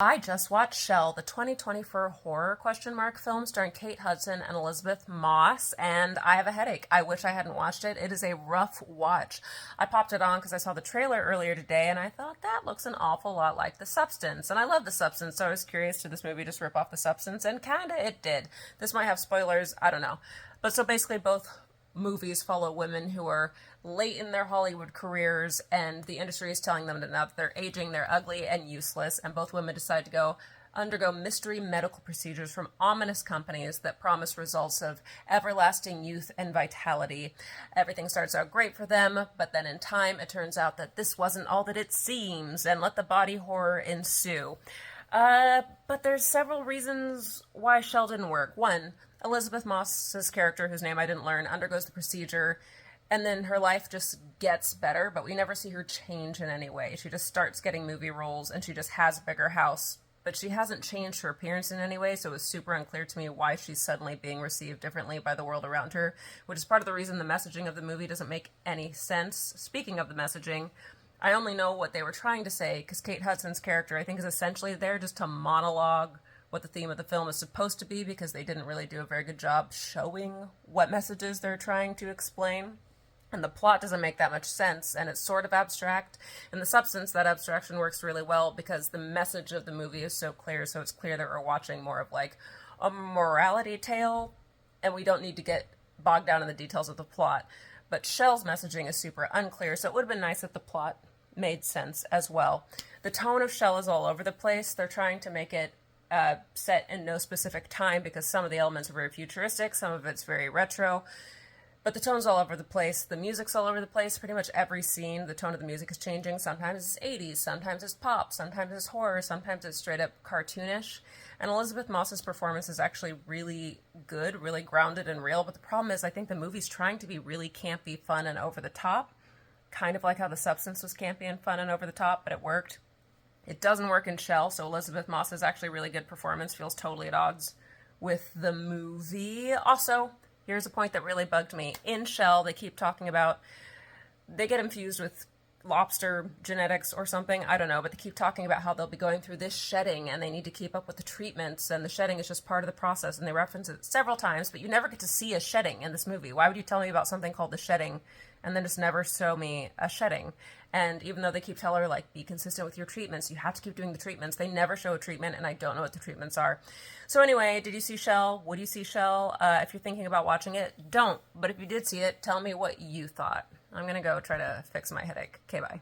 I just watched Shell, the 2024 horror question mark film starring Kate Hudson and Elizabeth Moss, and I have a headache. I wish I hadn't watched it. It is a rough watch. I popped it on because I saw the trailer earlier today, and I thought that looks an awful lot like The Substance, and I love The Substance, so I was curious, did this movie just rip off The Substance? And kinda it did. This might have spoilers, I don't know. But so basically both movies follow women who are late in their Hollywood careers, and the industry is telling them that now that they're aging, they're ugly and useless, and both women decide to go undergo mystery medical procedures from ominous companies that promise results of everlasting youth and vitality. Everything starts out great for them, but then in time it turns out that this wasn't all that it seems, and let the body horror ensue. But there's several reasons why Shell didn't work. One, Elizabeth Moss's character, whose name I didn't learn, undergoes the procedure, and then her life just gets better, but we never see her change in any way. She just starts getting movie roles, and she just has a bigger house, but she hasn't changed her appearance in any way, so it was super unclear to me why she's suddenly being received differently by the world around her, which is part of the reason the messaging of the movie doesn't make any sense. Speaking of the messaging, I only know what they were trying to say, because Kate Hudson's character, I think, is essentially there just to monologue what the theme of the film is supposed to be, because they didn't really do a very good job showing what messages they're trying to explain. And the plot doesn't make that much sense, and it's sort of abstract. In The Substance, that abstraction works really well because the message of the movie is so clear, so it's clear that we're watching more of like a morality tale, and we don't need to get bogged down in the details of the plot. But Shell's messaging is super unclear, so it would have been nice if the plot made sense as well. The tone of Shell is all over the place. They're trying to make it set in no specific time because some of the elements are very futuristic, some of it's very retro, but the tone's all over the place. The music's all over the place. Pretty much every scene, the tone of the music is changing. Sometimes it's 80s, sometimes it's pop, sometimes it's horror, sometimes it's straight up cartoonish. And Elizabeth Moss's performance is actually really good, really grounded and real, but the problem is I think the movie's trying to be really campy, fun, and over the top, kind of like how The Substance was campy and fun and over the top, but it worked. It doesn't work in Shell, so Elizabeth Moss's actually really good performance feels totally at odds with the movie. Also, here's a point that really bugged me. In Shell, they keep talking about, they get infused with lobster genetics or something, I don't know, but they keep talking about how they'll be going through this shedding and they need to keep up with the treatments, and the shedding is just part of the process, and they reference it several times, but you never get to see a shedding in this movie. Why would you tell me about something called the shedding and then just never show me a shedding? And even though they keep telling her, like, be consistent with your treatments, you have to keep doing the treatments, they never show a treatment, and I don't know what the treatments are. So anyway, did you see Shell? Would you see Shell? If you're thinking about watching it, don't. But if you did see it, tell me what you thought. I'm gonna go try to fix my headache. Okay, bye.